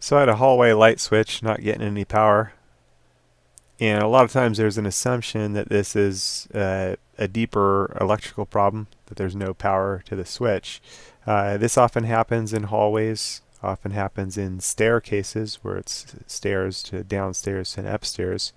So I had a hallway light switch not getting any power. And a lot of times there's an assumption that this is a deeper electrical problem, that there's no power to the switch. This often happens in hallways, often happens in staircases where it's stairs to downstairs and upstairs.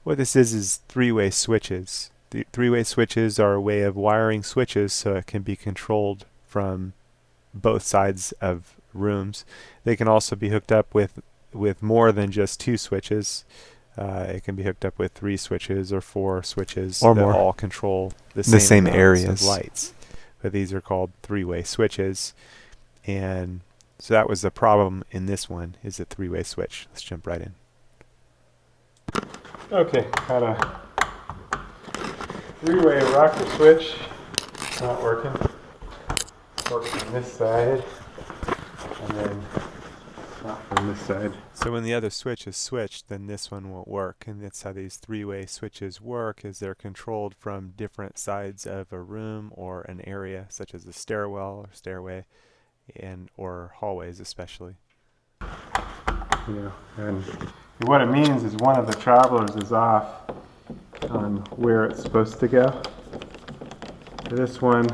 What this is three-way switches. The three-way switches are a way of wiring switches so it can be controlled from both sides of rooms. They can also be hooked up with more than just two switches. It can be hooked up with three switches or four switches Or that more. all control the The same same amounts of areas. lights. But these are called three-way switches. And so that was the problem in this one, is a three-way switch. Let's jump right in. Okay, got a three-way rocker switch. Not working. Works on this side, and then not from this side. So when the other switch is switched, then this one won't work. And that's how these three-way switches work, is they're controlled from different sides of a room or an area, such as a stairwell or stairway, and or hallways especially. And what it means is one of the travelers is off on where it's supposed to go. This one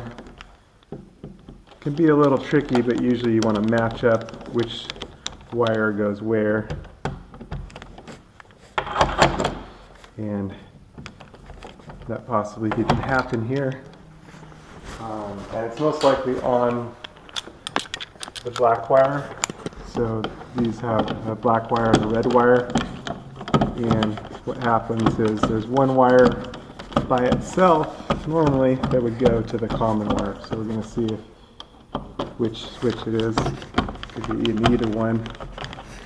can be a little tricky, but usually you want to match up which wire goes where. And that possibly didn't happen here. And it's most likely on the black wire. So these have a black wire and a red wire. And what happens is there's one wire by itself normally that would go to the common wire. So we're going to see which switch it is. Could be in either one.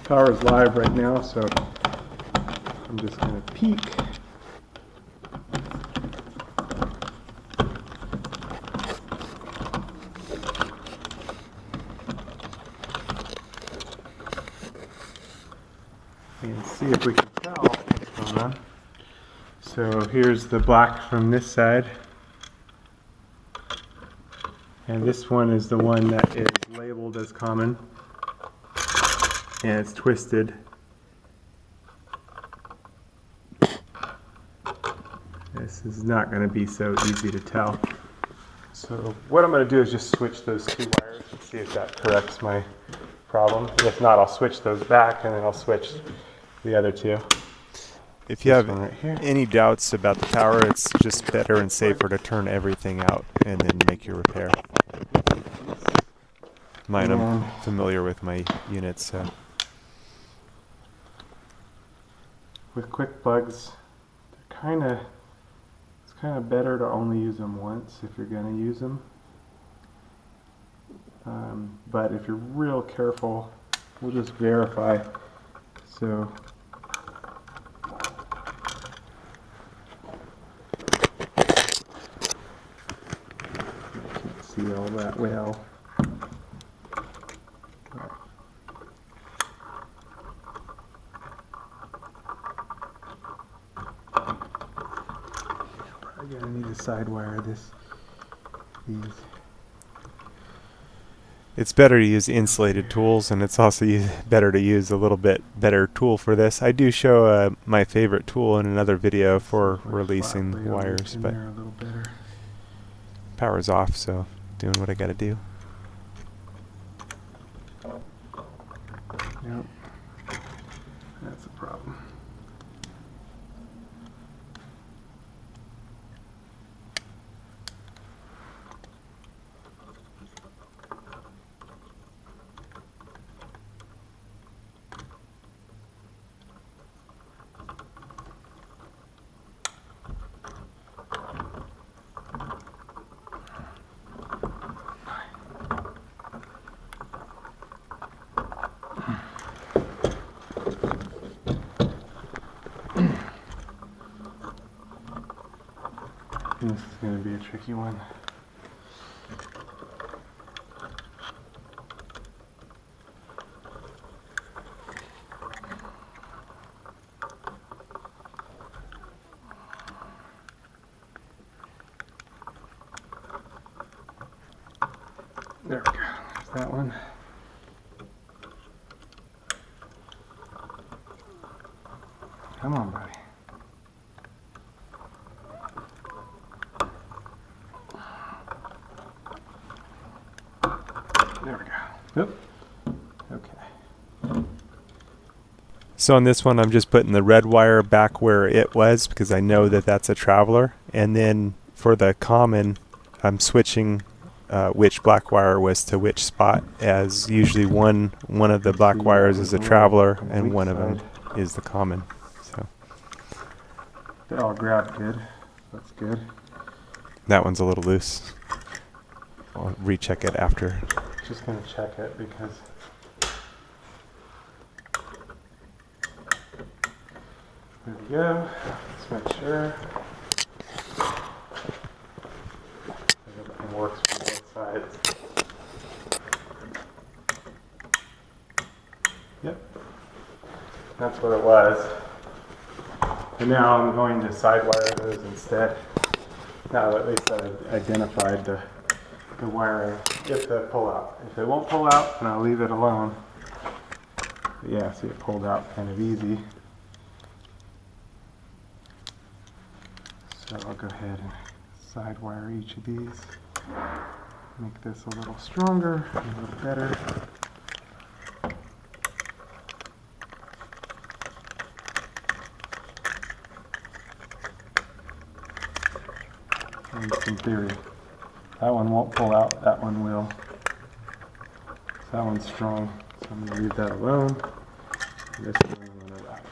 Power is live right now, so I'm just going to peek. And see if we can tell what's going on. So here's the black from this side. And this one is the one that is labeled as common. And it's twisted. This is not going to be so easy to tell. So what I'm going to do is just switch those two wires and see if that corrects my problem. If not, I'll switch those back and then I'll switch the other two. If you have any doubts about the power, it's just better and safer to turn everything out and then make your repair. Mine, I'm familiar with my units, so. With quick plugs, it's kind of better to only use them once if you're going to use them. But if you're real careful, we'll just verify. So can't see all that well. Probably gonna need to side wire these. It's better to use insulated tools, and it's also better to use a little bit better tool for this. I do show my favorite tool in another video for releasing wires, but power's off, so doing what I gotta do. Yep, that's a problem. This is going to be a tricky one. There we go. There's that one. Come on, buddy. There we go. Oop. Okay. So on this one, I'm just putting the red wire back where it was because I know that that's a traveler. And then for the common, I'm switching which black wire was to which spot, as usually one of the black wires is a traveler and one of them is the common. So they all grabbed good. That's good. that one's a little loose. I'll recheck it after. Just gonna check it because there we go. Let's make sure everything works from both sides. Yep, that's what it was. And now I'm going to sidewire those instead. Now at least I identified the wiring, if they pull out. If they won't pull out, then I'll leave it alone. But yeah, see, it pulled out kind of easy. So I'll go ahead and sidewire each of these. Make this a little stronger, a little better. And in theory, that one won't pull out, that one will. So that one's strong, so I'm going to leave that alone. This one I'm going to wrap.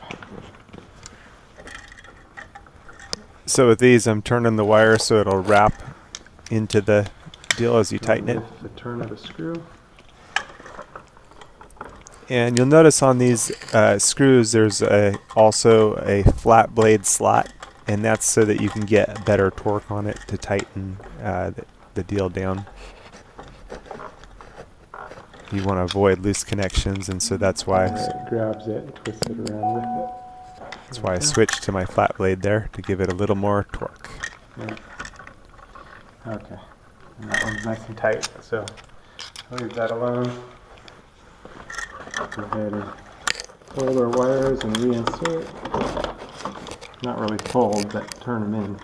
So with these, I'm turning the wire so it'll wrap into the deal as you tighten it. The turn of the screw. And you'll notice on these screws there's also a flat blade slot, and that's so that you can get better torque on it to tighten the deal down. You want to avoid loose connections, and so that's why It grabs it and twists it around with it. that's why I switched to my flat blade there to give it a little more torque. Yeah. Okay, and that one's nice and tight, so I'll leave that alone. Go ahead and fold our wires and reinsert. Not really fold, but turn them in.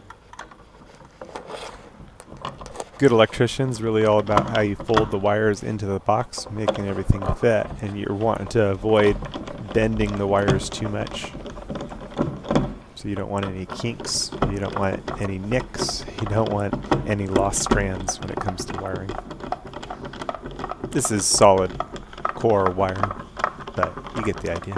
Good electrician's really all about how you fold the wires into the box, making everything fit, and you're wanting to avoid bending the wires too much. So you don't want any kinks, you don't want any nicks, you don't want any lost strands when it comes to wiring. This is solid core wiring, but you get the idea.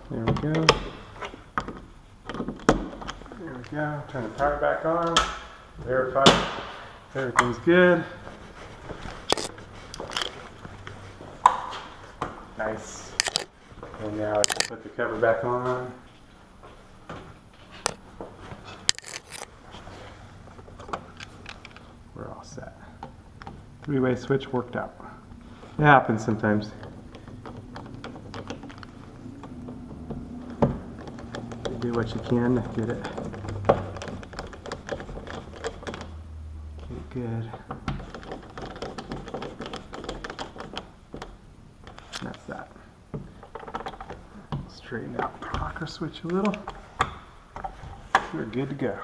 There we go. There we go. Turn the power back on. Verify everything's good. Nice. And now I can put the cover back on. We're all set. Three-way switch worked out. It happens sometimes. You do what you can to get it good. That's that. Straighten out the rocker switch a little. We're good to go.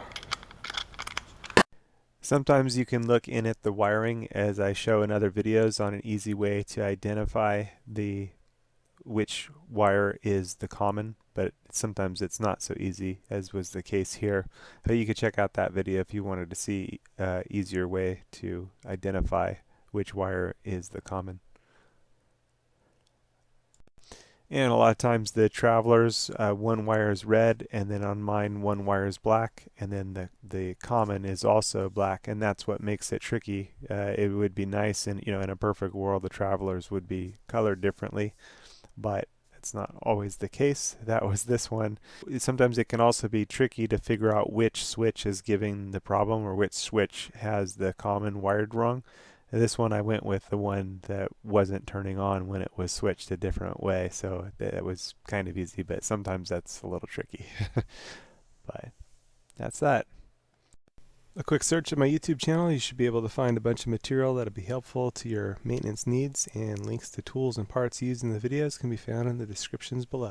Sometimes you can look in at the wiring, as I show in other videos, on an easy way to identify which wire is the common, but sometimes it's not so easy, as was the case here. But you could check out that video if you wanted to see an easier way to identify which wire is the common. And a lot of times the travelers, one wire is red, and then on mine one wire is black, and then the common is also black, and that's what makes it tricky. It would be nice, and in a perfect world the travelers would be colored differently, but it's not always the case. That was this one. Sometimes it can also be tricky to figure out which switch is giving the problem, or which switch has the common wired wrong. This one I went with the one that wasn't turning on when it was switched a different way, so that was kind of easy, but sometimes that's a little tricky. But that's that. A quick search of my YouTube channel, you should be able to find a bunch of material that'll be helpful to your maintenance needs, and links to tools and parts used in the videos can be found in the descriptions below.